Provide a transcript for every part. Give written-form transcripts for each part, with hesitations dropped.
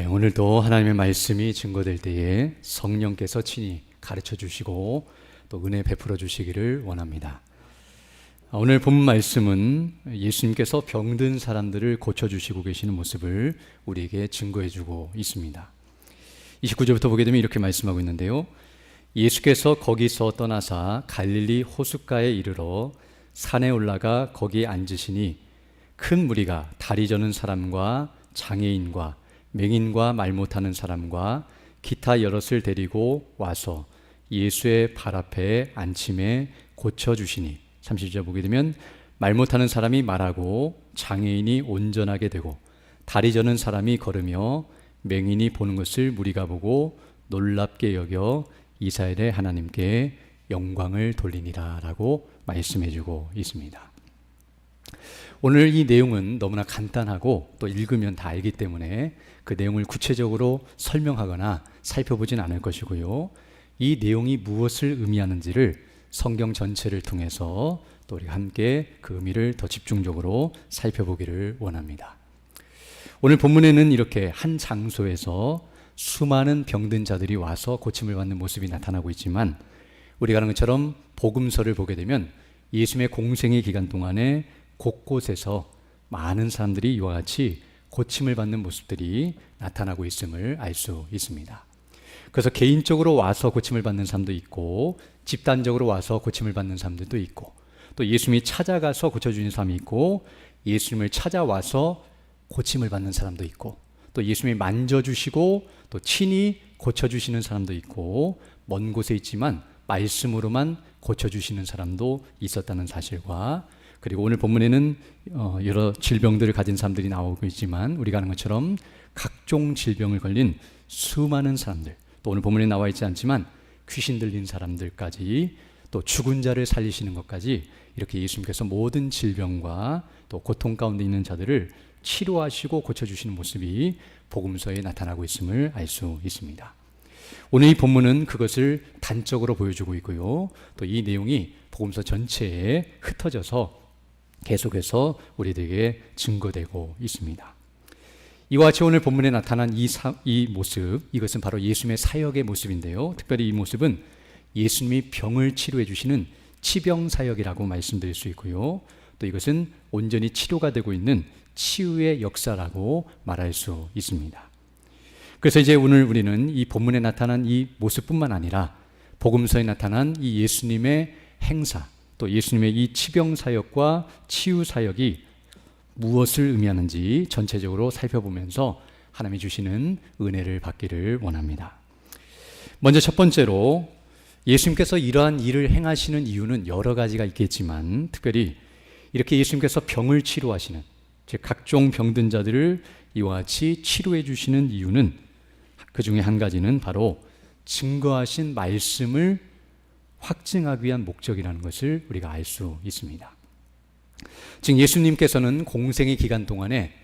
오늘도 하나님의 말씀이 증거될 때에 성령께서 친히 가르쳐 주시고 또 은혜 베풀어 주시기를 원합니다. 오늘 본 말씀은 예수님께서 병든 사람들을 고쳐주시고 계시는 모습을 우리에게 증거해 주고 있습니다. 29절부터 보게 되면 이렇게 말씀하고 있는데요. 예수께서 거기서 떠나사 갈릴리 호숫가에 이르러 산에 올라가 거기에 앉으시니 큰 무리가 다리 저는 사람과 장애인과 맹인과 말 못하는 사람과 기타 여럿을 데리고 와서 예수의 발 앞에 앉힘에 고쳐주시니 30절 보게 되면 말 못하는 사람이 말하고 장애인이 온전하게 되고 다리 저는 사람이 걸으며 맹인이 보는 것을 무리가 보고 놀랍게 여겨 이스라엘의 하나님께 영광을 돌리니라 라고 말씀해 주고 있습니다. 오늘 이 내용은 너무나 간단하고 또 읽으면 다 알기 때문에 그 내용을 구체적으로 설명하거나 살펴보진 않을 것이고요. 이 내용이 무엇을 의미하는지를 성경 전체를 통해서 또 우리가 함께 그 의미를 더 집중적으로 살펴보기를 원합니다. 오늘 본문에는 이렇게 한 장소에서 수많은 병든 자들이 와서 고침을 받는 모습이 나타나고 있지만 우리가 아는 것처럼 복음서를 보게 되면 예수님의 공생의 기간 동안에 곳곳에서 많은 사람들이 이와 같이 고침을 받는 모습들이 나타나고 있음을 알 수 있습니다. 그래서 개인적으로 와서 고침을 받는 사람도 있고 집단적으로 와서 고침을 받는 사람들도 있고 또 예수님이 찾아가서 고쳐주는 사람이 있고 예수님을 찾아와서 고침을 받는 사람도 있고 또 예수님이 만져주시고 또 친히 고쳐주시는 사람도 있고 먼 곳에 있지만 말씀으로만 고쳐주시는 사람도 있었다는 사실과 그리고 오늘 본문에는 여러 질병들을 가진 사람들이 나오고 있지만 우리가 아는 것처럼 각종 질병을 걸린 수많은 사람들 또 오늘 본문에 나와 있지 않지만 귀신 들린 사람들까지 또 죽은 자를 살리시는 것까지 이렇게 예수님께서 모든 질병과 또 고통 가운데 있는 자들을 치료하시고 고쳐주시는 모습이 복음서에 나타나고 있음을 알 수 있습니다. 오늘 이 본문은 그것을 단적으로 보여주고 있고요. 또 이 내용이 복음서 전체에 흩어져서 계속해서 우리들에게 증거되고 있습니다. 이와 같이 오늘 본문에 나타난 이 모습, 이것은 바로 예수님의 사역의 모습인데요. 특별히 이 모습은 예수님이 병을 치료해 주시는 치병사역이라고 말씀드릴 수 있고요. 또 이것은 온전히 치료가 되고 있는 치유의 역사라고 말할 수 있습니다. 그래서 이제 오늘 우리는 이 본문에 나타난 이 모습뿐만 아니라 복음서에 나타난 이 예수님의 행사, 또 예수님의 이 치병사역과 치유사역이 무엇을 의미하는지 전체적으로 살펴보면서 하나님이 주시는 은혜를 받기를 원합니다. 먼저 첫 번째로 예수님께서 이러한 일을 행하시는 이유는 여러 가지가 있겠지만 특별히 이렇게 예수님께서 병을 치료하시는 즉 각종 병든 자들을 이와 같이 치료해 주시는 이유는 그 중에 한 가지는 바로 증거하신 말씀을 확증하기 위한 목적이라는 것을 우리가 알 수 있습니다. 즉 예수님께서는 공생의 기간 동안에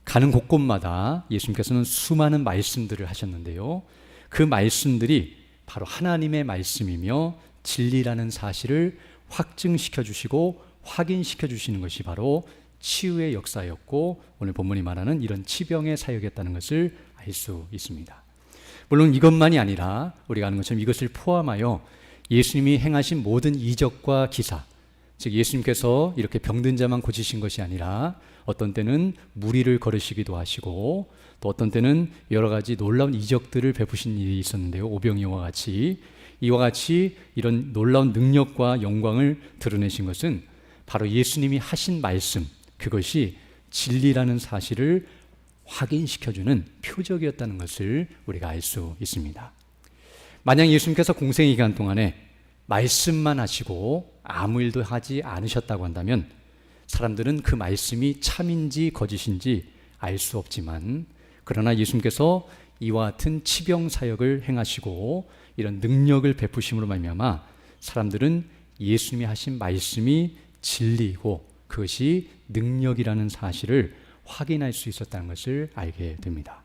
가는 곳곳마다 예수님께서는 수많은 말씀들을 하셨는데요. 그 말씀들이 바로 하나님의 말씀이며 진리라는 사실을 확증시켜 주시고 확인시켜 주시는 것이 바로 치유의 역사였고 오늘 본문이 말하는 이런 치병의 사역이었다는 것을 알 수 있습니다. 물론 이것만이 아니라 우리가 아는 것처럼 이것을 포함하여 예수님이 행하신 모든 이적과 기사, 즉 예수님께서 이렇게 병든 자만 고치신 것이 아니라 어떤 때는 무리를 걸으시기도 하시고 또 어떤 때는 여러 가지 놀라운 이적들을 베푸신 일이 있었는데요. 오병이어와 같이 이와 같이 이런 놀라운 능력과 영광을 드러내신 것은 바로 예수님이 하신 말씀, 그것이 진리라는 사실을 확인시켜주는 표적이었다는 것을 우리가 알 수 있습니다. 만약 예수님께서 공생의 기간 동안에 말씀만 하시고 아무 일도 하지 않으셨다고 한다면 사람들은 그 말씀이 참인지 거짓인지 알 수 없지만 그러나 예수님께서 이와 같은 치병사역을 행하시고 이런 능력을 베푸심으로 말미암아 사람들은 예수님이 하신 말씀이 진리이고 그것이 능력이라는 사실을 확인할 수 있었다는 것을 알게 됩니다.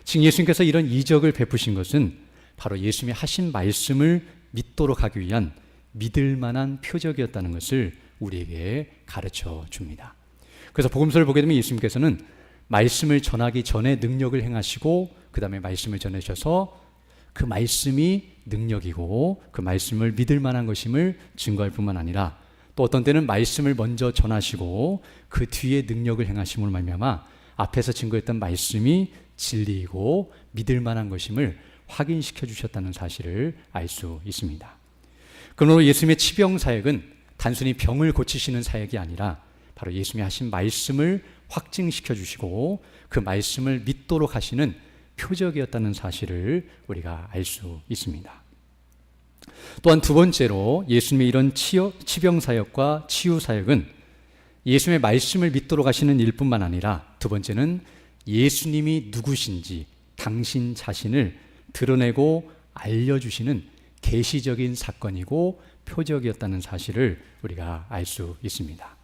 지금 예수님께서 이런 이적을 베푸신 것은 바로 예수님이 하신 말씀을 믿도록 하기 위한 믿을 만한 표적이었다는 것을 우리에게 가르쳐 줍니다. 그래서 복음서를 보게 되면 예수님께서는 말씀을 전하기 전에 능력을 행하시고 그 다음에 말씀을 전해주셔서 그 말씀이 능력이고 그 말씀을 믿을 만한 것임을 증거할 뿐만 아니라 또 어떤 때는 말씀을 먼저 전하시고 그 뒤에 능력을 행하심으로 말미암아 앞에서 증거했던 말씀이 진리이고 믿을 만한 것임을 확인시켜 주셨다는 사실을 알 수 있습니다. 그러므로 예수님의 치병 사역은 단순히 병을 고치시는 사역이 아니라 바로 예수님이 하신 말씀을 확증시켜 주시고 그 말씀을 믿도록 하시는 표적이었다는 사실을 우리가 알 수 있습니다. 또한 두 번째로 예수님의 이런 치병 사역과 치유 사역은 예수님의 말씀을 믿도록 하시는 일뿐만 아니라 두 번째는 예수님이 누구신지 당신 자신을 드러내고 알려주시는 계시적인 사건이고 표적이었다는 사실을 우리가 알 수 있습니다.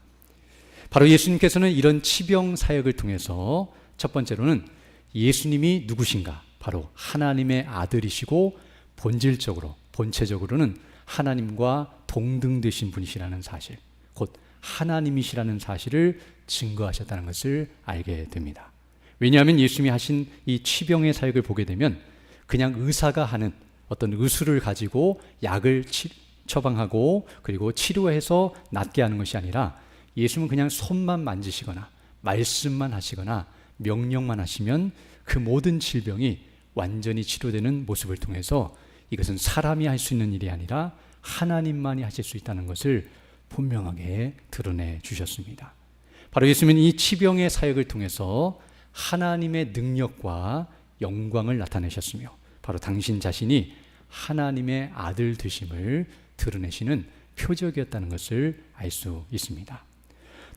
바로 예수님께서는 이런 치병 사역을 통해서 첫 번째로는 예수님이 누구신가, 바로 하나님의 아들이시고 본체적으로는 하나님과 동등되신 분이시라는 사실, 곧 하나님이시라는 사실을 증거하셨다는 것을 알게 됩니다. 왜냐하면 예수님이 하신 이 치병의 사역을 보게 되면 그냥 의사가 하는 어떤 의술을 가지고 약을 처방하고 그리고 치료해서 낫게 하는 것이 아니라 예수님은 그냥 손만 만지시거나 말씀만 하시거나 명령만 하시면 그 모든 질병이 완전히 치료되는 모습을 통해서 이것은 사람이 할 수 있는 일이 아니라 하나님만이 하실 수 있다는 것을 분명하게 드러내 주셨습니다. 바로 예수님은 이 치병의 사역을 통해서 하나님의 능력과 영광을 나타내셨으며 바로 당신 자신이 하나님의 아들 되심을 드러내시는 표적이었다는 것을 알 수 있습니다.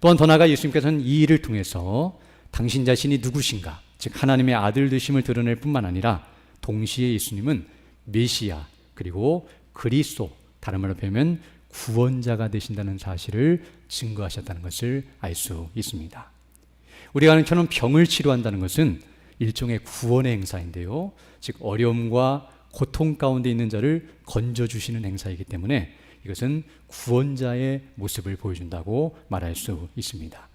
또한 더 나아가 예수님께서는 이 일을 통해서 당신 자신이 누구신가, 즉 하나님의 아들 되심을 드러낼 뿐만 아니라 동시에 예수님은 메시아 그리고 그리스도, 다른 말로 표현하면 구원자가 되신다는 사실을 증거하셨다는 것을 알 수 있습니다. 우리가 아는 것처럼 병을 치료한다는 것은 일종의 구원의 행사인데요, 즉 어려움과 고통 가운데 있는 자를 건져주시는 행사이기 때문에 이것은 구원자의 모습을 보여준다고 말할 수 있습니다.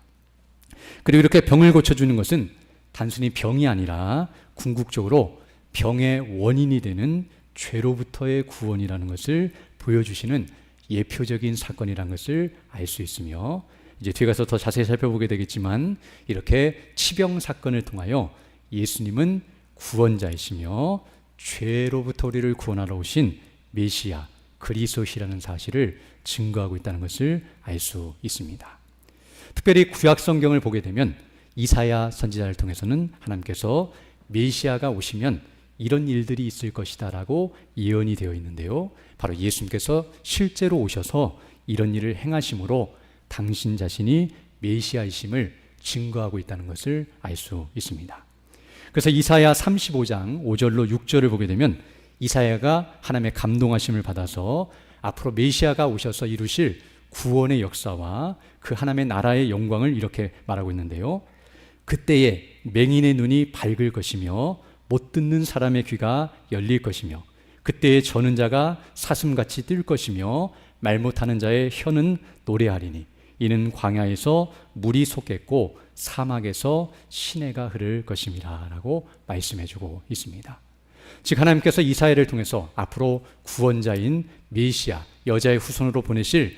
그리고 이렇게 병을 고쳐주는 것은 단순히 병이 아니라 궁극적으로 병의 원인이 되는 죄로부터의 구원이라는 것을 보여주시는 예표적인 사건이라는 것을 알 수 있으며, 이제 뒤에 가서 더 자세히 살펴보게 되겠지만 이렇게 치병 사건을 통하여 예수님은 구원자이시며 죄로부터 우리를 구원하러 오신 메시아 그리스도시라는 사실을 증거하고 있다는 것을 알 수 있습니다. 특별히 구약 성경을 보게 되면 이사야 선지자를 통해서는 하나님께서 메시아가 오시면 이런 일들이 있을 것이다 라고 예언이 되어 있는데요, 바로 예수님께서 실제로 오셔서 이런 일을 행하심으로 당신 자신이 메시아이심을 증거하고 있다는 것을 알 수 있습니다. 그래서 이사야 35장 5절로 6절을 보게 되면 이사야가 하나님의 감동하심을 받아서 앞으로 메시아가 오셔서 이루실 구원의 역사와 그 하나님의 나라의 영광을 이렇게 말하고 있는데요, 그때에 맹인의 눈이 밝을 것이며 못 듣는 사람의 귀가 열릴 것이며 그때에 저는 자가 사슴같이 뛸 것이며 말 못하는 자의 혀는 노래하리니 이는 광야에서 물이 솟겠고 사막에서 시내가 흐를 것임이라 라고 말씀해주고 있습니다. 즉 하나님께서 이사야를 통해서 앞으로 구원자인 메시아, 여자의 후손으로 보내실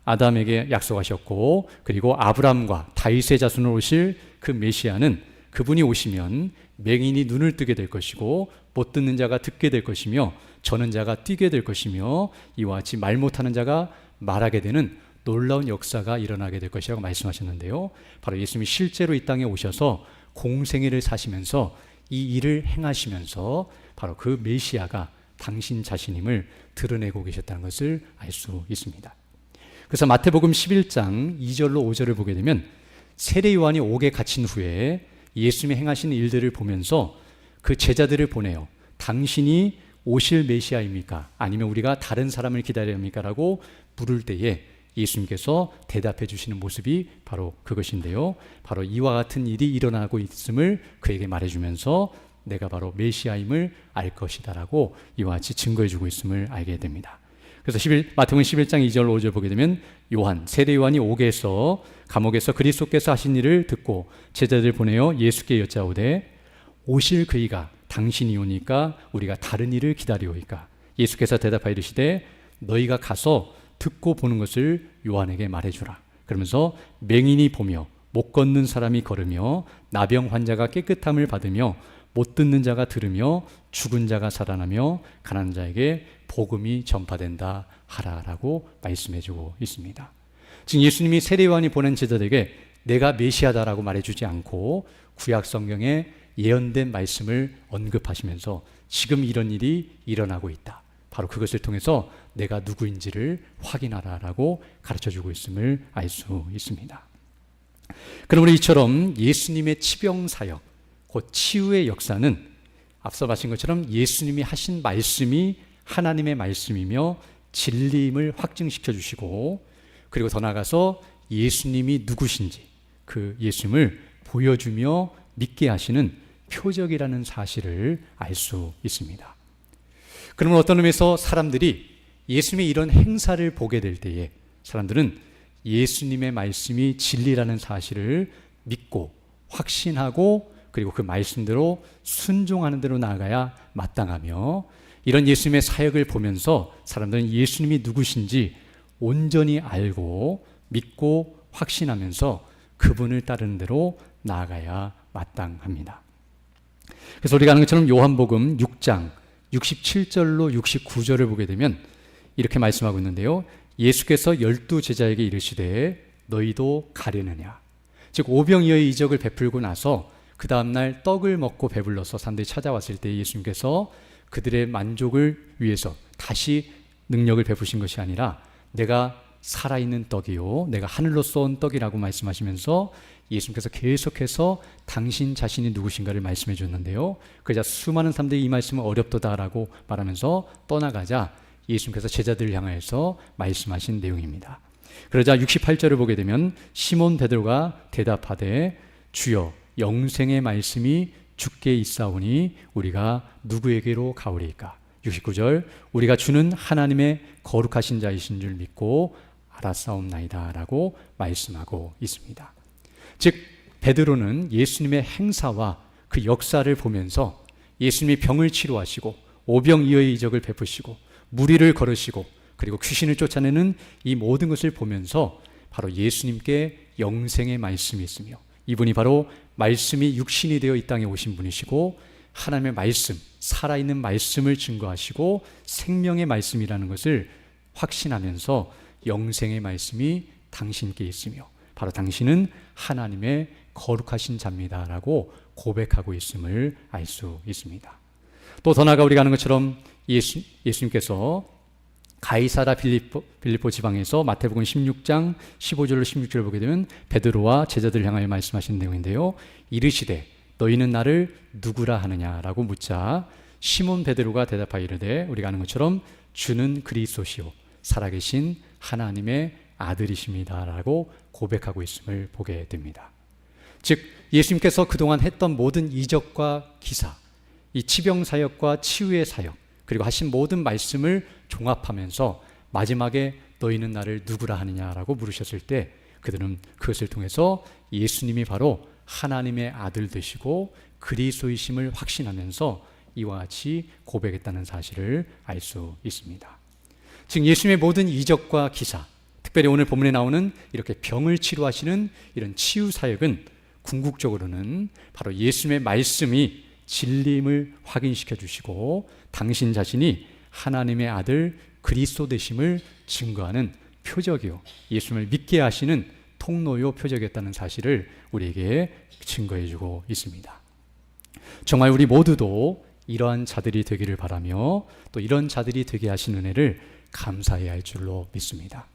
아담에게 약속하셨고, 그리고 아브람과 다윗의 자손으로 오실 그 메시아는 그분이 오시면 맹인이 눈을 뜨게 될 것이고 못 듣는 자가 듣게 될 것이며 저는 자가 뛰게 될 것이며 이와 같이 말 못하는 자가 말하게 되는 놀라운 역사가 일어나게 될 것이라고 말씀하셨는데요, 바로 예수님이 실제로 이 땅에 오셔서 공생애를 사시면서 이 일을 행하시면서 바로 그 메시아가 당신 자신임을 드러내고 계셨다는 것을 알 수 있습니다. 그래서 마태복음 11장 2절로 5절을 보게 되면 세례 요한이 옥에 갇힌 후에 예수님이 행하신 일들을 보면서 그 제자들을 보내요. 당신이 오실 메시아입니까? 아니면 우리가 다른 사람을 기다려야 합니까? 라고 물을 때에 예수님께서 대답해 주시는 모습이 바로 그것인데요, 바로 이와 같은 일이 일어나고 있음을 그에게 말해주면서 내가 바로 메시아임을 알 것이다 라고 이와 같이 증거해 주고 있음을 알게 됩니다. 그래서 마태복음 11장 2절 5절 보게 되면 요한, 세례 요한이 옥에서 감옥에서 그리스도께서 하신 일을 듣고 제자들 보내어 예수께 여짜오되 오실 그이가 당신이 오니까 우리가 다른 일을 기다리오이까. 예수께서 대답하여 이르시되 너희가 가서 듣고 보는 것을 요한에게 말해주라. 그러면서 맹인이 보며 못 걷는 사람이 걸으며 나병 환자가 깨끗함을 받으며 못 듣는 자가 들으며 죽은 자가 살아나며 가난한 자에게 복음이 전파된다 하라라고 말씀해주고 있습니다. 지금 예수님이 세례 요한이 보낸 제자들에게 내가 메시아다라고 말해주지 않고 구약 성경에 예언된 말씀을 언급하시면서 지금 이런 일이 일어나고 있다. 바로 그것을 통해서 내가 누구인지를 확인하라라고 가르쳐주고 있음을 알 수 있습니다. 그러므로 이처럼 예수님의 치병사역, 곧 치유의 역사는 앞서 마신 것처럼 예수님이 하신 말씀이 하나님의 말씀이며 진리임을 확증시켜 주시고, 그리고 더 나아가서 예수님이 누구신지 그 예수님을 보여주며 믿게 하시는 표적이라는 사실을 알 수 있습니다. 그러면 어떤 의미에서 사람들이 예수님의 이런 행사를 보게 될 때에 사람들은 예수님의 말씀이 진리라는 사실을 믿고 확신하고 그리고 그 말씀대로 순종하는 대로 나아가야 마땅하며, 이런 예수님의 사역을 보면서 사람들은 예수님이 누구신지 온전히 알고 믿고 확신하면서 그분을 따르는 대로 나아가야 마땅합니다. 그래서 우리가 아는 것처럼 요한복음 6장 67절로 69절을 보게 되면 이렇게 말씀하고 있는데요. 예수께서 12 제자에게 이르시되 너희도 가려느냐. 즉 오병이어의 이적을 베풀고 나서 그 다음날 떡을 먹고 배불러서 사람들이 찾아왔을 때 예수님께서 그들의 만족을 위해서 다시 능력을 베푸신 것이 아니라 내가 살아있는 떡이요 내가 하늘로 쏜 떡이라고 말씀하시면서 예수님께서 계속해서 당신 자신이 누구신가를 말씀해 줬는데요. 그러자 수많은 사람들이 이 말씀은 어렵도다라고 말하면서 떠나가자 예수님께서 제자들을 향하여서 말씀하신 내용입니다. 그러자 68절을 보게 되면 시몬 베드로가 대답하되 주여 영생의 말씀이 주께 있사오니 우리가 누구에게로 가오리이까. 69절 우리가 주는 하나님의 거룩하신 자이신 줄 믿고 알았사옵나이다 라고 말씀하고 있습니다. 즉 베드로는 예수님의 행사와 그 역사를 보면서 예수님이 병을 치료하시고 오병이어의 이적을 베푸시고 무리를 걸으시고 그리고 귀신을 쫓아내는 이 모든 것을 보면서 바로 예수님께 영생의 말씀이 있으며 이분이 바로 말씀이 육신이 되어 이 땅에 오신 분이시고 하나님의 말씀, 살아있는 말씀을 증거하시고 생명의 말씀이라는 것을 확신하면서 영생의 말씀이 당신께 있으며 바로 당신은 하나님의 거룩하신 자입니다 라고 고백하고 있음을 알 수 있습니다. 또 더 나아가 우리가 아는 것처럼 예수님께서 가이사라 빌립보 지방에서 마태복음 16장 15절로 16절을 보게 되면 베드로와 제자들을 향하여 말씀하신 내용인데요. 이르시되 너희는 나를 누구라 하느냐라고 묻자 시몬 베드로가 대답하여 이르되 우리가 아는 것처럼 주는 그리스도시요 살아계신 하나님의 아들이십니다 라고 고백하고 있음을 보게 됩니다. 즉 예수님께서 그동안 했던 모든 이적과 기사, 이 치병사역과 치유의 사역 그리고 하신 모든 말씀을 종합하면서 마지막에 너희는 나를 누구라 하느냐라고 물으셨을 때 그들은 그것을 통해서 예수님이 바로 하나님의 아들 되시고 그리스도이심을 확신하면서 이와 같이 고백했다는 사실을 알 수 있습니다. 즉 예수님의 모든 이적과 기사, 특별히 오늘 본문에 나오는 이렇게 병을 치료하시는 이런 치유 사역은 궁극적으로는 바로 예수님의 말씀이 진리임을 확인시켜 주시고 당신 자신이 하나님의 아들 그리스도 되심을 증거하는 표적이요 예수님을 믿게 하시는 통로요 표적이었다는 사실을 우리에게 증거해 주고 있습니다. 정말 우리 모두도 이러한 자들이 되기를 바라며 또 이런 자들이 되게 하신 은혜를 감사해야 할 줄로 믿습니다.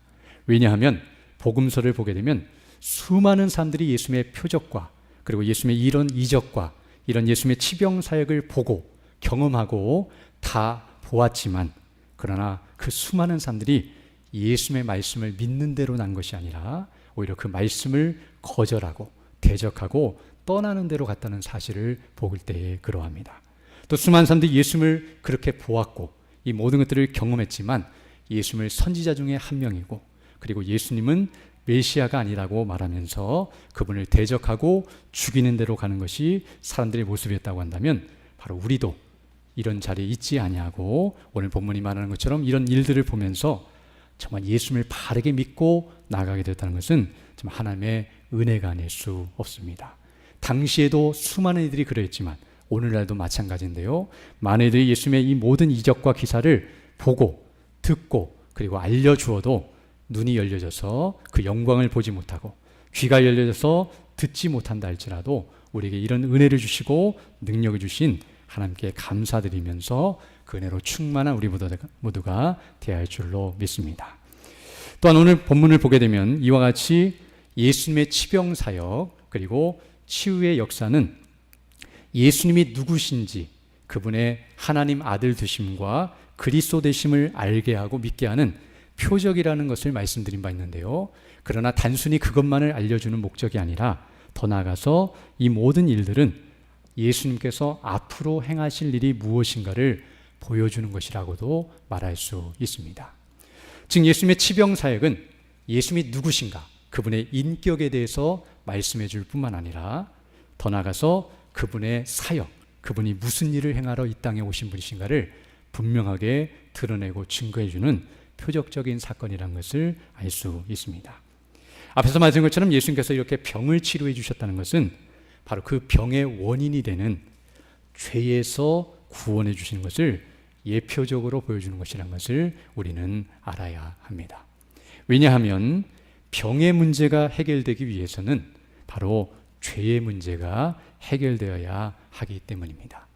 왜냐하면 복음서를 보게 되면 수많은 사람들이 예수님의 표적과 그리고 예수님의 이런 이적과 이런 예수님의 치병 사역을 보고 경험하고 다 보았지만 그러나 그 수많은 사람들이 예수님의 말씀을 믿는 대로 난 것이 아니라 오히려 그 말씀을 거절하고 대적하고 떠나는 대로 갔다는 사실을 볼 때에 그러합니다. 또 수많은 사람들이 예수님을 그렇게 보았고 이 모든 것들을 경험했지만 예수님을 선지자 중에 한 명이고, 그리고 예수님은 메시아가 아니라고 말하면서 그분을 대적하고 죽이는 대로 가는 것이 사람들의 모습이었다고 한다면, 바로 우리도 이런 자리에 있지 아니하고 오늘 본문이 말하는 것처럼 이런 일들을 보면서 정말 예수님을 바르게 믿고 나가게 됐다는 것은 정말 하나님의 은혜가 아닐 수 없습니다. 당시에도 수많은 이들이 그랬지만 오늘날도 마찬가지인데요, 많은 이들이 예수님의 이 모든 이적과 기사를 보고 듣고 그리고 알려주어도 눈이 열려져서 그 영광을 보지 못하고 귀가 열려져서 듣지 못한다 할지라도 우리에게 이런 은혜를 주시고 능력을 주신 하나님께 감사드리면서 그 은혜로 충만한 우리 모두가 되어야 할 줄로 믿습니다. 또한 오늘 본문을 보게 되면 이와 같이 예수님의 치병사역 그리고 치유의 역사는 예수님이 누구신지, 그분의 하나님 아들 되심과 그리스도 되심을 알게 하고 믿게 하는 표적이라는 것을 말씀드린 바 있는데요, 그러나 단순히 그것만을 알려주는 목적이 아니라 더 나아가서 이 모든 일들은 예수님께서 앞으로 행하실 일이 무엇인가를 보여주는 것이라고도 말할 수 있습니다. 즉 예수님의 치병사역은 예수님이 누구신가, 그분의 인격에 대해서 말씀해 줄 뿐만 아니라 더 나아가서 그분의 사역, 그분이 무슨 일을 행하러 이 땅에 오신 분이신가를 분명하게 드러내고 증거해 주는 표적적인 사건이라는 것을 알 수 있습니다. 앞에서 말씀드린 것처럼 예수님께서 이렇게 병을 치료해 주셨다는 것은 바로 그 병의 원인이 되는 죄에서 구원해 주시는 것을 예표적으로 보여주는 것이라는 것을 우리는 알아야 합니다. 왜냐하면 병의 문제가 해결되기 위해서는 바로 죄의 문제가 해결되어야 하기 때문입니다.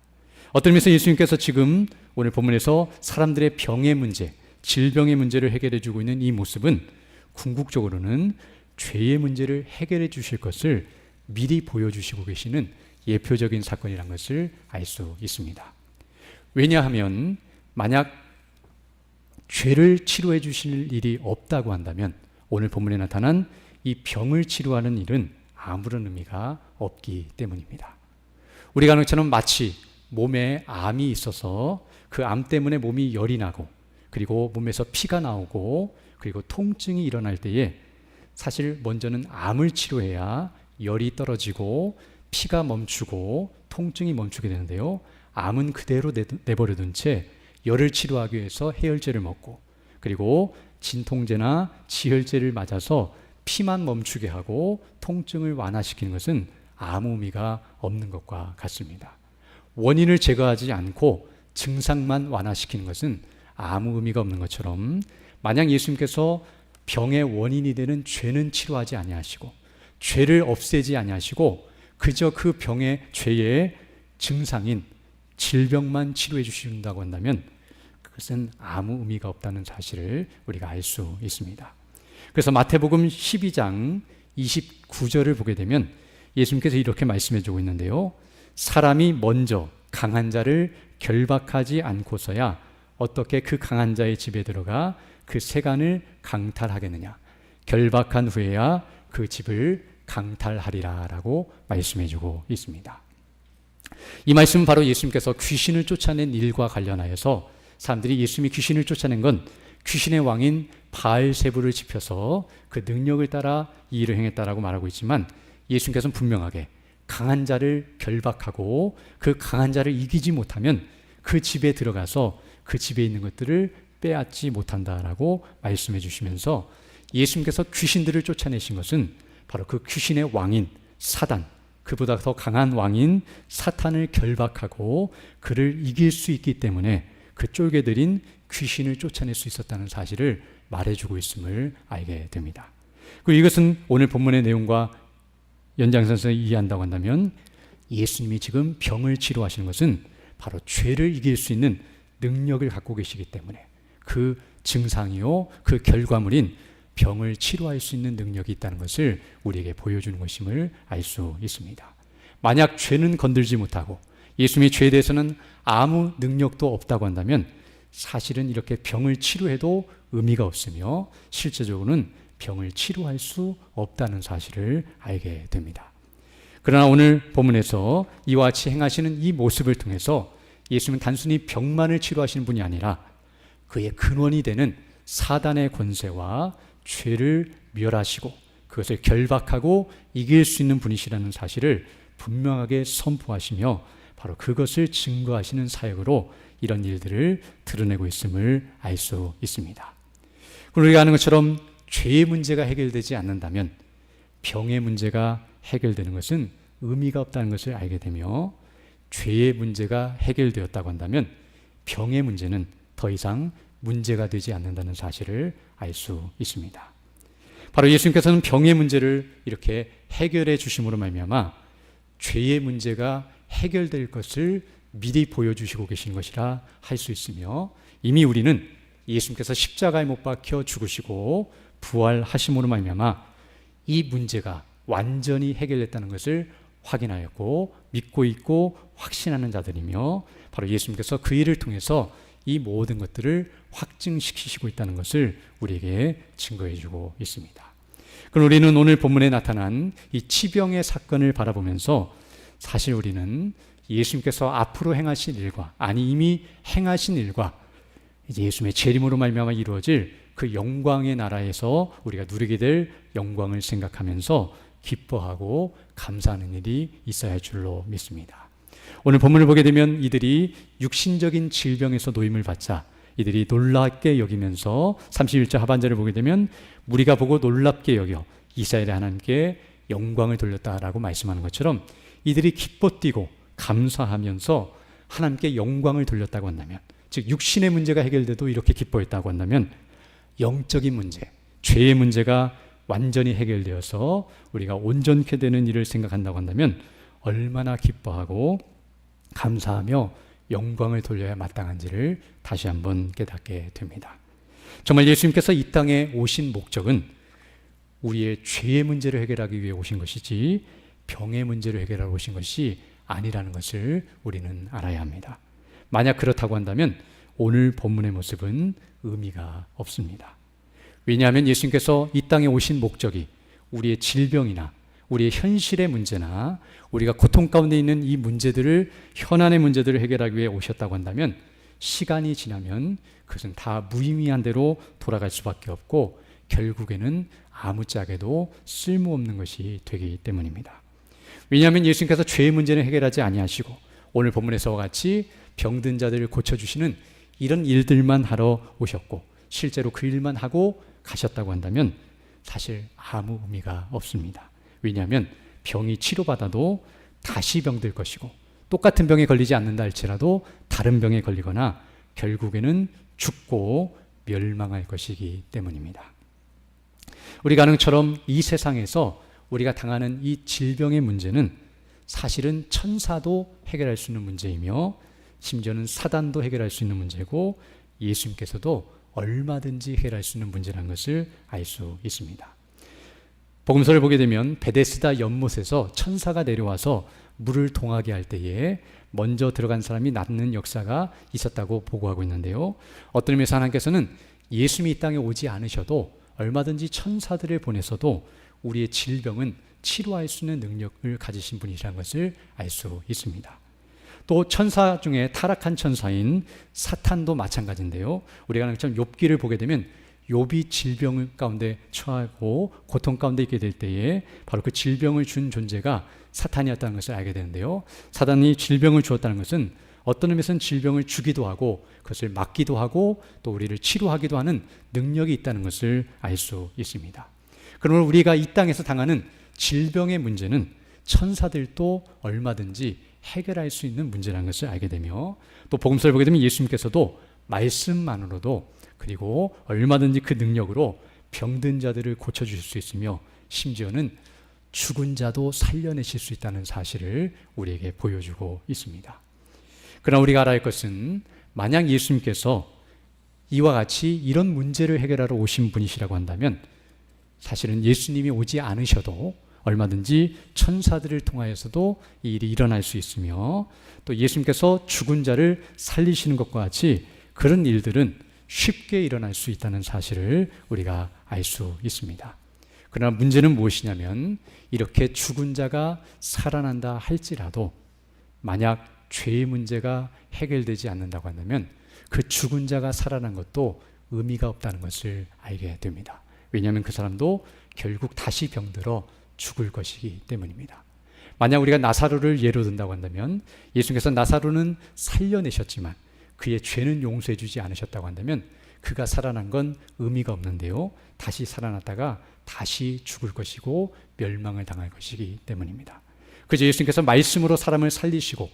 어떤 의미에서 예수님께서 지금 오늘 본문에서 사람들의 병의 문제, 질병의 문제를 해결해 주고 있는 이 모습은 궁극적으로는 죄의 문제를 해결해 주실 것을 미리 보여주시고 계시는 예표적인 사건이라는 것을 알 수 있습니다. 왜냐하면 만약 죄를 치료해 주실 일이 없다고 한다면 오늘 본문에 나타난 이 병을 치료하는 일은 아무런 의미가 없기 때문입니다. 우리가 아는 것처럼 마치 몸에 암이 있어서 그 암 때문에 몸이 열이 나고 그리고 몸에서 피가 나오고 그리고 통증이 일어날 때에 사실 먼저는 암을 치료해야 열이 떨어지고 피가 멈추고 통증이 멈추게 되는데요, 암은 그대로 내버려둔 채 열을 치료하기 위해서 해열제를 먹고 그리고 진통제나 지혈제를 맞아서 피만 멈추게 하고 통증을 완화시키는 것은 아무 의미가 없는 것과 같습니다. 원인을 제거하지 않고 증상만 완화시키는 것은 아무 의미가 없는 것처럼, 만약 예수님께서 병의 원인이 되는 죄는 치료하지 아니하시고 죄를 없애지 아니하시고 그저 그 병의 죄의 증상인 질병만 치료해 주신다고 한다면 그것은 아무 의미가 없다는 사실을 우리가 알 수 있습니다. 그래서 마태복음 12장 29절을 보게 되면 예수님께서 이렇게 말씀해 주고 있는데요, 사람이 먼저 강한 자를 결박하지 않고서야 어떻게 그 강한 자의 집에 들어가 그 세간을 강탈하겠느냐, 결박한 후에야 그 집을 강탈하리라 라고 말씀해 주고 있습니다. 이 말씀은 바로 예수님께서 귀신을 쫓아낸 일과 관련하여서 사람들이 예수님이 귀신을 쫓아낸 건 귀신의 왕인 바알세불을 지펴서 그 능력을 따라 이 일을 행했다라고 말하고 있지만, 예수님께서는 분명하게 강한 자를 결박하고 그 강한 자를 이기지 못하면 그 집에 들어가서 그 집에 있는 것들을 빼앗지 못한다라고 말씀해 주시면서, 예수님께서 귀신들을 쫓아내신 것은 바로 그 귀신의 왕인 사단, 그보다 더 강한 왕인 사탄을 결박하고 그를 이길 수 있기 때문에 그 쫄개들인 귀신을 쫓아낼 수 있었다는 사실을 말해주고 있음을 알게 됩니다. 그리고 이것은 오늘 본문의 내용과 연장선에서 이해한다고 한다면 예수님이 지금 병을 치료하시는 것은 바로 죄를 이길 수 있는 능력을 갖고 계시기 때문에 그 증상이요, 그 결과물인 병을 치료할 수 있는 능력이 있다는 것을 우리에게 보여주는 것임을 알 수 있습니다. 만약 죄는 건들지 못하고 예수님이 죄에 대해서는 아무 능력도 없다고 한다면 사실은 이렇게 병을 치료해도 의미가 없으며 실제적으로는 병을 치료할 수 없다는 사실을 알게 됩니다. 그러나 오늘 본문에서 이와 같이 행하시는 이 모습을 통해서 예수님은 단순히 병만을 치료하시는 분이 아니라 그의 근원이 되는 사단의 권세와 죄를 멸하시고 그것을 결박하고 이길 수 있는 분이시라는 사실을 분명하게 선포하시며 바로 그것을 증거하시는 사역으로 이런 일들을 드러내고 있음을 알 수 있습니다. 우리가 아는 것처럼 죄의 문제가 해결되지 않는다면 병의 문제가 해결되는 것은 의미가 없다는 것을 알게 되며 죄의 문제가 해결되었다고 한다면 병의 문제는 더 이상 문제가 되지 않는다는 사실을 알 수 있습니다. 바로 예수님께서는 병의 문제를 이렇게 해결해 주심으로 말미암아 죄의 문제가 해결될 것을 미리 보여주시고 계신 것이라 할 수 있으며 이미 우리는 예수님께서 십자가에 못 박혀 죽으시고 부활하심으로 말미암아 이 문제가 완전히 해결됐다는 것을 확인하였고 믿고 있고 확신하는 자들이며 바로 예수님께서 그 일을 통해서 이 모든 것들을 확증시키시고 있다는 것을 우리에게 증거해 주고 있습니다. 그럼 우리는 오늘 본문에 나타난 이 치병의 사건을 바라보면서 사실 우리는 예수님께서 앞으로 행하신 일과 아니 이미 행하신 일과 이제 예수님의 재림으로 말미암아 이루어질 그 영광의 나라에서 우리가 누리게 될 영광을 생각하면서 기뻐하고 감사하는 일이 있어야 할 줄로 믿습니다. 오늘 본문을 보게 되면 이들이 육신적인 질병에서 노임을 받자 이들이 놀랍게 여기면서 31절 하반절을 보게 되면 무리가 보고 놀랍게 여겨 이스라엘의 하나님께 영광을 돌렸다라고 말씀하는 것처럼 이들이 기뻐 뛰고 감사하면서 하나님께 영광을 돌렸다고 한다면 즉 육신의 문제가 해결돼도 이렇게 기뻐했다고 한다면 영적인 문제, 죄의 문제가 완전히 해결되어서 우리가 온전케 되는 일을 생각한다고 한다면 얼마나 기뻐하고 감사하며 영광을 돌려야 마땅한지를 다시 한번 깨닫게 됩니다. 정말 예수님께서 이 땅에 오신 목적은 우리의 죄의 문제를 해결하기 위해 오신 것이지 병의 문제를 해결하러 오신 것이 아니라는 것을 우리는 알아야 합니다. 만약 그렇다고 한다면 오늘 본문의 모습은 의미가 없습니다. 왜냐하면 예수님께서 이 땅에 오신 목적이 우리의 질병이나 우리의 현실의 문제나 우리가 고통 가운데 있는 이 문제들을 현안의 문제들을 해결하기 위해 오셨다고 한다면 시간이 지나면 그것은 다 무의미한 대로 돌아갈 수밖에 없고 결국에는 아무짝에도 쓸모없는 것이 되기 때문입니다. 왜냐하면 예수님께서 죄의 문제는 해결하지 아니하시고 오늘 본문에서와 같이 병든 자들을 고쳐주시는 이런 일들만 하러 오셨고 실제로 그 일만 하고 가셨다고 한다면 사실 아무 의미가 없습니다. 왜냐하면 병이 치료받아도 다시 병들 것이고 똑같은 병에 걸리지 않는다 할지라도 다른 병에 걸리거나 결국에는 죽고 멸망할 것이기 때문입니다. 우리가 아는 것처럼 이 세상에서 우리가 당하는 이 질병의 문제는 사실은 천사도 해결할 수 있는 문제이며 심지어는 사단도 해결할 수 있는 문제고 예수님께서도 얼마든지 해결할 수 있는 문제라는 것을 알 수 있습니다. 복음서를 보게 되면 베데스다 연못에서 천사가 내려와서 물을 동하게 할 때에 먼저 들어간 사람이 낫는 역사가 있었다고 보고하고 있는데요. 어떤 의미에서 하나님께서는 예수님이 이 땅에 오지 않으셔도 얼마든지 천사들을 보내서도 우리의 질병은 치료할 수 있는 능력을 가지신 분이라는 것을 알 수 있습니다. 또 천사 중에 타락한 천사인 사탄도 마찬가지인데요. 우리가 아는 것처럼 욥기를 보게 되면 욥이 질병 가운데 처하고 고통 가운데 있게 될 때에 바로 그 질병을 준 존재가 사탄이었다는 것을 알게 되는데요. 사탄이 질병을 주었다는 것은 어떤 의미에서는 질병을 주기도 하고 그것을 막기도 하고 또 우리를 치료하기도 하는 능력이 있다는 것을 알 수 있습니다. 그러면 우리가 이 땅에서 당하는 질병의 문제는 천사들도 얼마든지 해결할 수 있는 문제라는 것을 알게 되며 또 복음서를 보게 되면 예수님께서도 말씀만으로도 그리고 얼마든지 그 능력으로 병든 자들을 고쳐주실 수 있으며 심지어는 죽은 자도 살려내실 수 있다는 사실을 우리에게 보여주고 있습니다. 그러나 우리가 알아야 할 것은 만약 예수님께서 이와 같이 이런 문제를 해결하러 오신 분이시라고 한다면 사실은 예수님이 오지 않으셔도 얼마든지 천사들을 통하여서도 이 일이 일어날 수 있으며 또 예수님께서 죽은 자를 살리시는 것과 같이 그런 일들은 쉽게 일어날 수 있다는 사실을 우리가 알 수 있습니다. 그러나 문제는 무엇이냐면 이렇게 죽은 자가 살아난다 할지라도 만약 죄의 문제가 해결되지 않는다고 한다면 그 죽은 자가 살아난 것도 의미가 없다는 것을 알게 됩니다. 왜냐하면 그 사람도 결국 다시 병들어 죽을 것이기 때문입니다. 만약 우리가 나사로를 예로 든다고 한다면 예수님께서 나사로는 살려내셨지만 그의 죄는 용서해 주지 않으셨다고 한다면 그가 살아난 건 의미가 없는데요. 다시 살아났다가 다시 죽을 것이고 멸망을 당할 것이기 때문입니다. 그래서 예수님께서 말씀으로 사람을 살리시고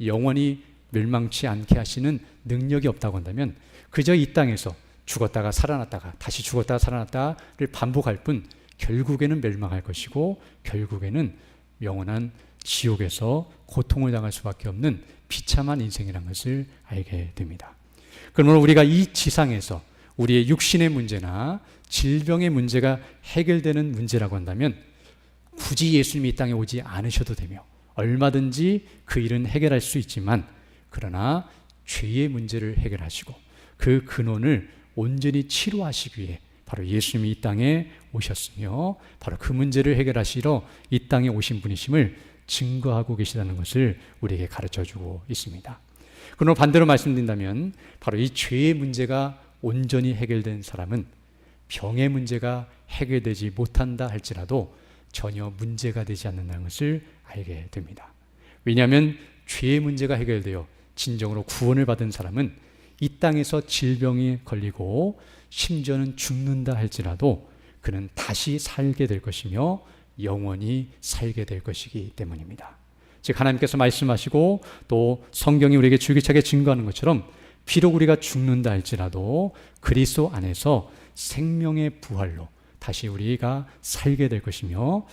영원히 멸망치 않게 하시는 능력이 없다고 한다면 그저 이 땅에서 죽었다가 살아났다가 다시 죽었다가 살아났다를 반복할 뿐 결국에는 멸망할 것이고 결국에는 영원한 지옥에서 고통을 당할 수밖에 없는 비참한 인생이라는 것을 알게 됩니다. 그러므로 우리가 이 지상에서 우리의 육신의 문제나 질병의 문제가 해결되는 문제라고 한다면 굳이 예수님이 이 땅에 오지 않으셔도 되며 얼마든지 그 일은 해결할 수 있지만 그러나 죄의 문제를 해결하시고 그 근원을 온전히 치료하시기 위해 바로 예수님이 이 땅에 오셨으며 바로 그 문제를 해결하시러 이 땅에 오신 분이심을 증거하고 계시다는 것을 우리에게 가르쳐주고 있습니다. 그러나 반대로 말씀드린다면 바로 이 죄의 문제가 온전히 해결된 사람은 병의 문제가 해결되지 못한다 할지라도 전혀 문제가 되지 않는다는 것을 알게 됩니다. 왜냐하면 죄의 문제가 해결되어 진정으로 구원을 받은 사람은 이 땅에서 질병이 걸리고 심지어는 죽는다 할지라도 그는 다시 살게 될 것이며 영원히 살게 될 것이기 때문입니다. 즉 하나님께서 말씀하시고 또 성경이 우리에게 줄기차게 증거하는 것처럼 비록 우리가 죽는다 할지라도 그리스도 안에서 생명의 부활로 다시 우리가 살게 될 것이며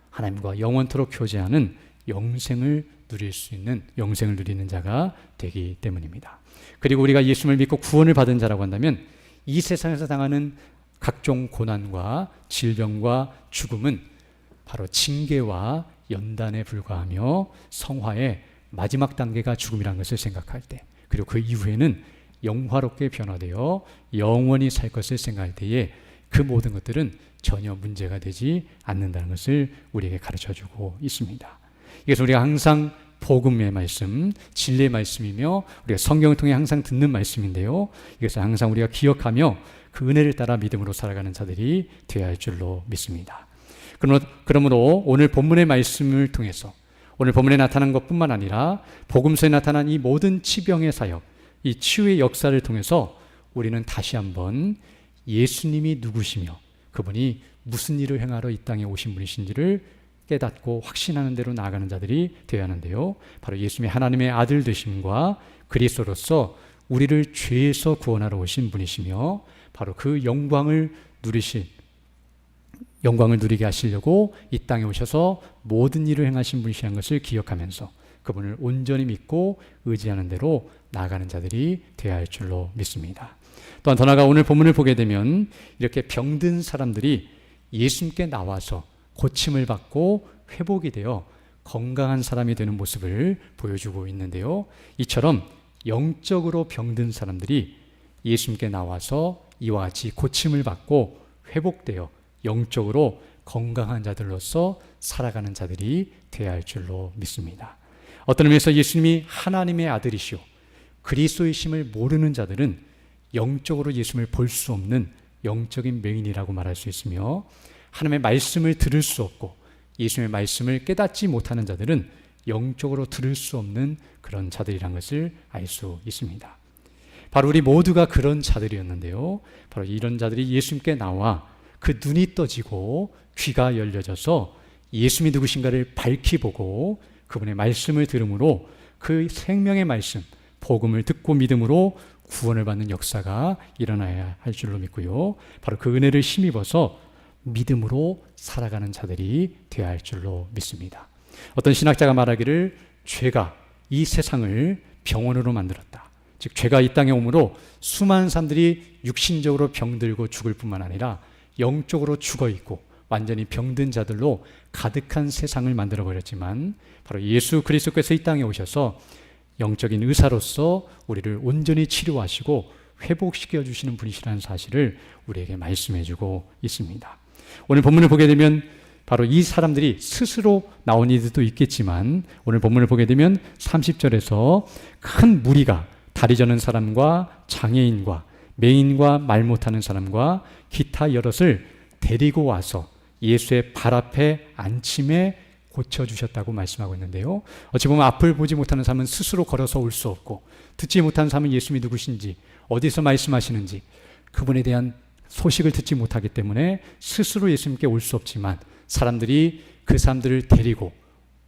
하나님과 영원토록 교제하는 영생을 누릴 수 있는 영생을 누리는 자가 되기 때문입니다. 그리고 우리가 예수님을 믿고 구원을 받은 자라고 한다면 이 세상에서 당하는 각종 고난과 질병과 죽음은 바로 징계와 연단에 불과하며 성화의 마지막 단계가 죽음이라는 것을 생각할 때 그리고 그 이후에는 영화롭게 변화되어 영원히 살 것을 생각할 때에 그 모든 것들은 전혀 문제가 되지 않는다는 것을 우리에게 가르쳐주고 있습니다. 그래서 우리가 항상 복음의 말씀, 진리의 말씀이며 우리가 성경을 통해 항상 듣는 말씀인데요. 이것을 항상 우리가 기억하며 그 은혜를 따라 믿음으로 살아가는 자들이 되어야 할 줄로 믿습니다. 그러므로 오늘 본문의 말씀을 통해서 오늘 본문에 나타난 것뿐만 아니라 복음서에 나타난 이 모든 치병의 사역, 이 치유의 역사를 통해서 우리는 다시 한번 예수님이 누구시며 그분이 무슨 일을 행하러 이 땅에 오신 분이신지를 깨닫고 확신하는 대로 나아가는 자들이 되어야 하는데요. 바로 예수님이 하나님의 아들 되심과 그리스도로서 우리를 죄에서 구원하러 오신 분이시며 바로 그 영광을 누리게 하시려고 이 땅에 오셔서 모든 일을 행하신 분이시라는 것을 기억하면서 그분을 온전히 믿고 의지하는 대로 나아가는 자들이 되어야 할 줄로 믿습니다. 또한 더 나아가 오늘 본문을 보게 되면 이렇게 병든 사람들이 예수님께 나와서 고침을 받고 회복이 되어 건강한 사람이 되는 모습을 보여주고 있는데요. 이처럼 영적으로 병든 사람들이 예수님께 나와서 이와 같이 고침을 받고 회복되어 영적으로 건강한 자들로서 살아가는 자들이 되어야 할 줄로 믿습니다. 어떤 의미에서 예수님이 하나님의 아들이시오 그리스도이심을 모르는 자들은 영적으로 예수님을 볼 수 없는 영적인 맹인이라고 말할 수 있으며 하나님의 말씀을 들을 수 없고 예수님의 말씀을 깨닫지 못하는 자들은 영적으로 들을 수 없는 그런 자들이란 것을 알 수 있습니다. 바로 우리 모두가 그런 자들이었는데요. 바로 이런 자들이 예수님께 나와 그 눈이 떠지고 귀가 열려져서 예수님이 누구신가를 밝히 보고 그분의 말씀을 들음으로 그 생명의 말씀, 복음을 듣고 믿음으로 구원을 받는 역사가 일어나야 할 줄로 믿고요. 바로 그 은혜를 힘입어서 믿음으로 살아가는 자들이 되어야 할 줄로 믿습니다. 어떤 신학자가 말하기를 죄가 이 세상을 병원으로 만들었다. 즉 죄가 이 땅에 오므로 수많은 사람들이 육신적으로 병들고 죽을 뿐만 아니라 영적으로 죽어있고 완전히 병든 자들로 가득한 세상을 만들어버렸지만 바로 예수 그리스도께서 이 땅에 오셔서 영적인 의사로서 우리를 온전히 치료하시고 회복시켜 주시는 분이시라는 사실을 우리에게 말씀해주고 있습니다. 오늘 본문을 보게 되면 바로 이 사람들이 스스로 나온 이들도 있겠지만 오늘 본문을 보게 되면 30절에서 큰 무리가 다리 저는 사람과 장애인과 맹인과 말 못하는 사람과 기타 여럿을 데리고 와서 예수의 발 앞에 앉힘에 고쳐주셨다고 말씀하고 있는데요. 어찌 보면 앞을 보지 못하는 사람은 스스로 걸어서 올 수 없고, 듣지 못하는 사람은 예수님이 누구신지, 어디서 말씀하시는지 그분에 대한 소식을 듣지 못하기 때문에 스스로 예수님께 올 수 없지만, 사람들이 그 사람들을 데리고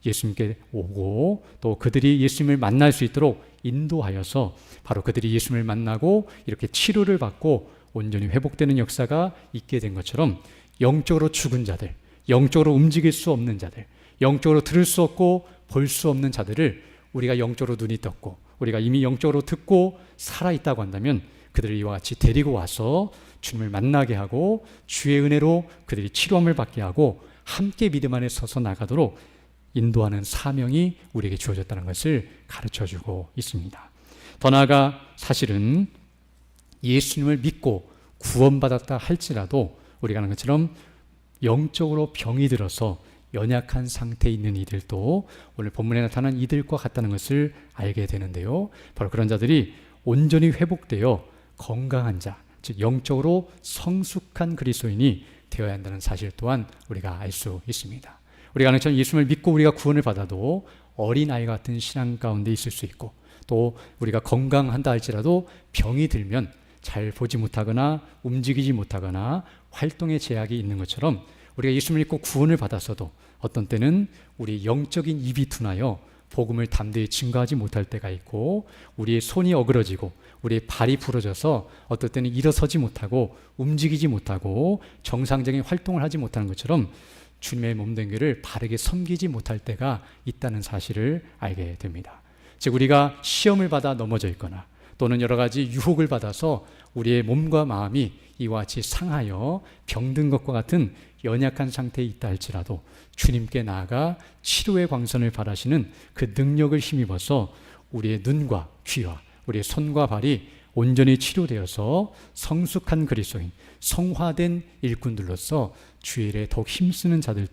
예수님께 오고 또 그들이 예수님을 만날 수 있도록 인도하여서 바로 그들이 예수님을 만나고 이렇게 치료를 받고 온전히 회복되는 역사가 있게 된 것처럼, 영적으로 죽은 자들, 영적으로 움직일 수 없는 자들, 영적으로 들을 수 없고 볼 수 없는 자들을 우리가 영적으로 눈이 떴고 우리가 이미 영적으로 듣고 살아있다고 한다면 그들을 이와 같이 데리고 와서 주님을 만나게 하고 주의 은혜로 그들이 치료함을 받게 하고 함께 믿음 안에 서서 나가도록 인도하는 사명이 우리에게 주어졌다는 것을 가르쳐주고 있습니다. 더 나아가 사실은 예수님을 믿고 구원받았다 할지라도 우리가 아는 것처럼 영적으로 병이 들어서 연약한 상태에 있는 이들도 오늘 본문에 나타난 이들과 같다는 것을 알게 되는데요. 바로 그런 자들이 온전히 회복되어 건강한 자, 즉 영적으로 성숙한 그리스도인이 되어야 한다는 사실 또한 우리가 알 수 있습니다. 우리가 아는 것처럼 예수님을 믿고 우리가 구원을 받아도 어린아이 같은 신앙 가운데 있을 수 있고, 또 우리가 건강한다 할지라도 병이 들면 잘 보지 못하거나 움직이지 못하거나 활동에 제약이 있는 것처럼 우리가 예수님을 믿고 구원을 받았어도 어떤 때는 우리 영적인 입이 둔하여 복음을 담대히 증거하지 못할 때가 있고, 우리의 손이 어그러지고 우리의 발이 부러져서 어떨 때는 일어서지 못하고 움직이지 못하고 정상적인 활동을 하지 못하는 것처럼 주님의 몸된 교를 바르게 섬기지 못할 때가 있다는 사실을 알게 됩니다. 즉 우리가 시험을 받아 넘어져 있거나 또는 여러 가지 유혹을 받아서 우리의 몸과 마음이 이와 같이 상하여 병든 것과 같은 연약한 상태에 있다 할지라도 주님께 나아가 치료의 광선을 바라시는 그 능력을 힘입어서 우리의 눈과 귀와 우리의 손과 발이 온전히 치료되어서 성숙한 그리스도인, 성화된 일꾼들로서 주의 일에 더욱 힘쓰는 자들이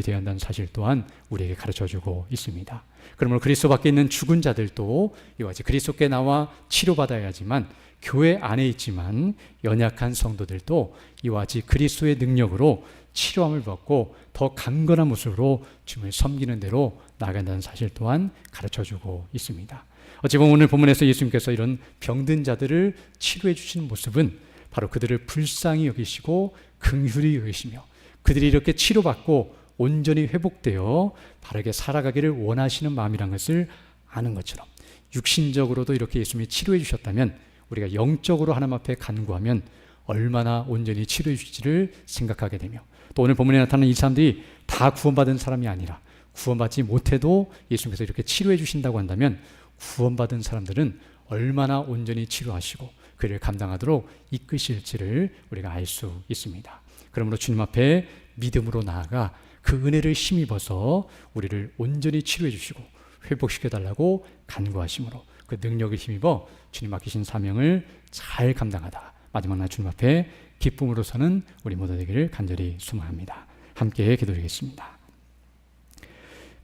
되어야 한다는 사실 또한 우리에게 가르쳐주고 있습니다. 그러므로 그리스도 밖에 있는 죽은 자들도 이와 같이 그리스도께 나와 치료받아야 하지만, 교회 안에 있지만 연약한 성도들도 이와 같이 그리스도의 능력으로 치료함을 받고 더 강건한 모습으로 주님을 섬기는 대로 나아간다는 사실 또한 가르쳐주고 있습니다. 어찌 보면 오늘 본문에서 예수님께서 이런 병든 자들을 치료해 주시는 모습은 바로 그들을 불쌍히 여기시고 긍휼히 여기시며 그들이 이렇게 치료받고 온전히 회복되어 바르게 살아가기를 원하시는 마음이란 것을 아는 것처럼, 육신적으로도 이렇게 예수님이 치료해 주셨다면 우리가 영적으로 하나님 앞에 간구하면 얼마나 온전히 치료해 주실지를 생각하게 되며, 또 오늘 본문에 나타나는 이 사람들이 다 구원받은 사람이 아니라 구원받지 못해도 예수님께서 이렇게 치료해 주신다고 한다면 구원받은 사람들은 얼마나 온전히 치료하시고 그를 감당하도록 이끄실지를 우리가 알 수 있습니다. 그러므로 주님 앞에 믿음으로 나아가 그 은혜를 힘입어서 우리를 온전히 치료해 주시고 회복시켜달라고 간구하심으로 그 능력을 힘입어 주님 맡기신 사명을 잘 감당하다 마지막 날 주님 앞에 기쁨으로 서는 우리 모두 되기를 간절히 소망합니다. 함께 기도드리겠습니다.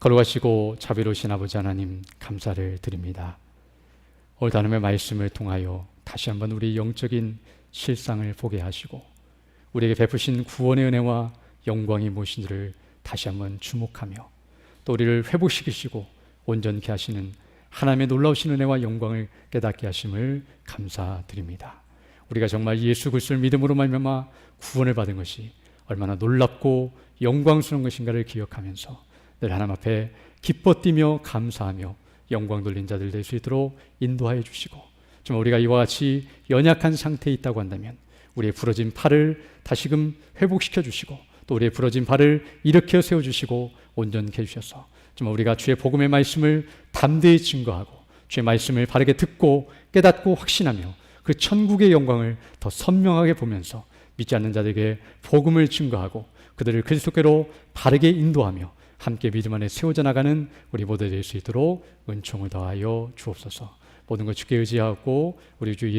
거룩하시고 자비로우신 아버지 하나님, 감사를 드립니다. 오늘 하나님의 말씀을 통하여 다시 한번 우리 영적인 실상을 보게 하시고 우리에게 베푸신 구원의 은혜와 영광이 무엇인지를 다시 한번 주목하며 또 우리를 회복시키시고 온전케 하시는 하나님의 놀라우신 은혜와 영광을 깨닫게 하심을 감사드립니다. 우리가 정말 예수 그리스도를 믿음으로 말미암아 구원을 받은 것이 얼마나 놀랍고 영광스러운 것인가를 기억하면서 늘 하나님 앞에 기뻐 뛰며 감사하며 영광 돌린 자들 될 수 있도록 인도하여 주시고, 정말 우리가 이와 같이 연약한 상태에 있다고 한다면 우리의 부러진 팔을 다시금 회복시켜 주시고 또 우리의 부러진 발을 일으켜 세워주시고 온전케 해주셔서 정말 우리가 주의 복음의 말씀을 담대히 증거하고 주의 말씀을 바르게 듣고 깨닫고 확신하며 그 천국의 영광을 더 선명하게 보면서 믿지 않는 자들에게 복음을 증거하고 그들을 그리스도께로 바르게 인도하며 함께 믿음 안에 세워져 나가는 우리 모두 될 수 있도록 은총을 더하여 주옵소서. 모든 것 주께 의지하고 우리 주 예수